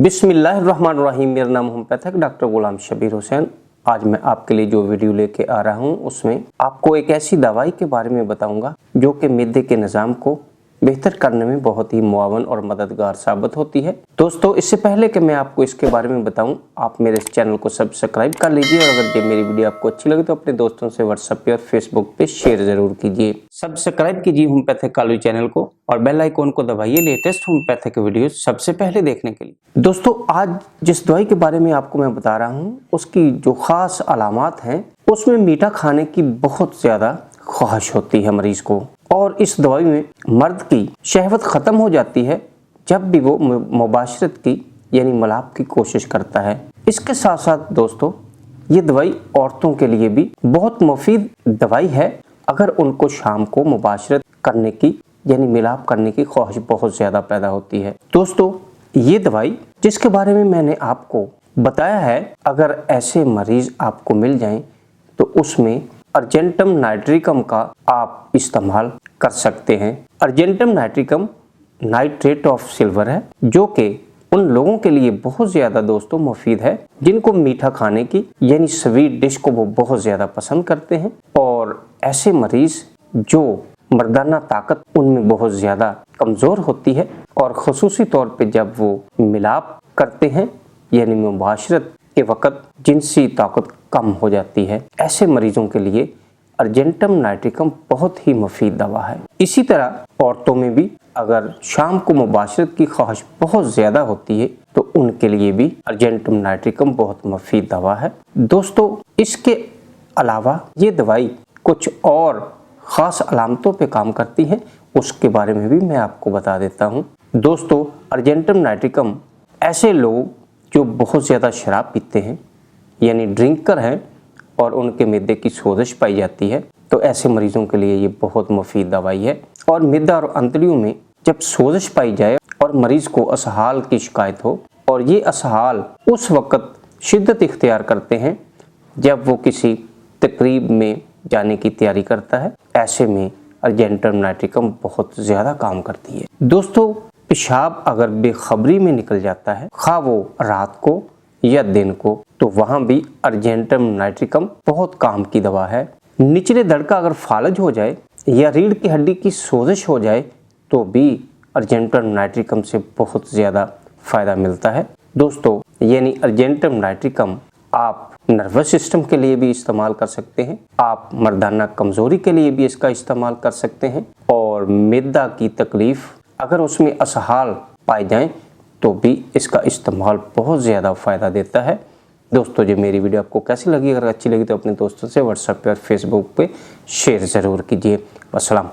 बिस्मिल्लाहिर्रहमानिर्रहीम। मेरा नाम होम्योपैथिक डॉक्टर गुलाम शबीर हुसैन। आज मैं आपके लिए जो वीडियो लेके आ रहा हूँ उसमें आपको एक ऐसी दवाई के बारे में बताऊंगा जो कि मिर्दे के निज़ाम को बेहतर करने में बहुत ही मुआवन और मददगार साबित होती है। दोस्तों, इससे पहले कि मैं आपको इसके बारे में बताऊं, आप मेरे इस चैनल को सब्सक्राइब कर लीजिए और अगर ये मेरी वीडियो आपको अच्छी लगे तो अपने दोस्तों से व्हाट्सएप पे और फेसबुक पे शेयर जरूर कीजिए। सब्सक्राइब कीजिए होम्योपैथिक कालू चैनल को और बेल आइकॉन को दबाइए लेटेस्ट होम्योपैथिक वीडियो सबसे पहले देखने के लिए। दोस्तों, आज जिस दवाई के बारे में आपको मैं बता रहा हूँ उसकी जो खास अलामात हैं उसमें मीठा खाने की बहुत ज्यादा ख्वाहिश होती है मरीज को, और इस दवाई में मर्द की शहवत खत्म हो जाती है जब भी वो मुबाशरत की यानी मलाप की कोशिश करता है। इसके साथ साथ दोस्तों, ये दवाई औरतों के लिए भी बहुत मुफीद दवाई है अगर उनको शाम को मुबाशरत करने की यानी मिलाप करने की ख्वाहिश बहुत ज्यादा पैदा होती है। दोस्तों, ये दवाई जिसके बारे में मैंने आपको बताया है, अगर ऐसे मरीज आपको मिल जाएं तो उसमें अर्जेंटम नाइट्रिकम का आप इस्तेमाल कर सकते हैं। Argentum nitricum nitrate of silver है जो कि उन लोगों के लिए बहुत ज्यादा दोस्तों मुफीद है जिनको मीठा खाने की यानी स्वीट डिश को वो बहुत ज्यादा पसंद करते हैं, और ऐसे मरीज जो मर्दाना ताकत उनमें बहुत ज्यादा कमजोर होती है और खुसूसी तौर पे जब वो मिलाप करते हैं यानी मुबाशरत के वक़्त जिनसी ताकत कम हो जाती है, ऐसे मरीजों के लिए अर्जेंटम नाइट्रिकम बहुत ही मुफीद दवा है। इसी तरह औरतों में भी अगर शाम को मुबाशरत की ख्वाहिश बहुत ज्यादा होती है तो उनके लिए भी अर्जेंटम नाइट्रिकम बहुत मुफीद दवा है। दोस्तों, इसके अलावा ये दवाई कुछ और ख़ास अलामतों पे काम करती है, उसके बारे में भी मैं आपको बता देता हूँ। दोस्तों, अर्जेंटम नाइट्रिकम ऐसे लोग जो बहुत ज़्यादा शराब पीते हैं यानी ड्रिंकर हैं और उनके मिर्दे की सोजिश पाई जाती है, तो ऐसे मरीजों के लिए ये बहुत मुफीद दवाई है। और मिर्दा और अंतड़ियों में जब सोजिश पाई जाए और मरीज को असहाल की शिकायत हो, और ये असहाल उस वक़्त शिद्दत इख्तियार करते हैं जब वो किसी तकरीब में जाने की तैयारी करता है, ऐसे में अर्जेंटम नाइट्रिकम बहुत ज़्यादा काम करती है। दोस्तों, पेशाब अगर बेखबरी में निकल जाता है, खा वो रात को या दिन को, तो वहाँ भी अर्जेंटम नाइट्रिकम बहुत काम की दवा है। निचले धड़ का अगर फालज हो जाए या रीढ़ की हड्डी की सोजिश हो जाए तो भी अर्जेंटम नाइट्रिकम से बहुत ज़्यादा फ़ायदा मिलता है। दोस्तों, यानी अर्जेंटम नाइट्रिकम आप नर्वस सिस्टम के लिए भी इस्तेमाल कर सकते हैं, आप मर्दाना कमज़ोरी के लिए भी इसका इस्तेमाल कर सकते हैं, और मिर्दा की तकलीफ़ अगर उसमें असहाल पाए जाएं तो भी इसका इस्तेमाल बहुत ज़्यादा फ़ायदा देता है। दोस्तों, जो मेरी वीडियो आपको कैसी लगी, अगर अच्छी लगी तो अपने दोस्तों से व्हाट्सएप पे और फेसबुक पे शेयर ज़रूर कीजिए। वस्सलाम।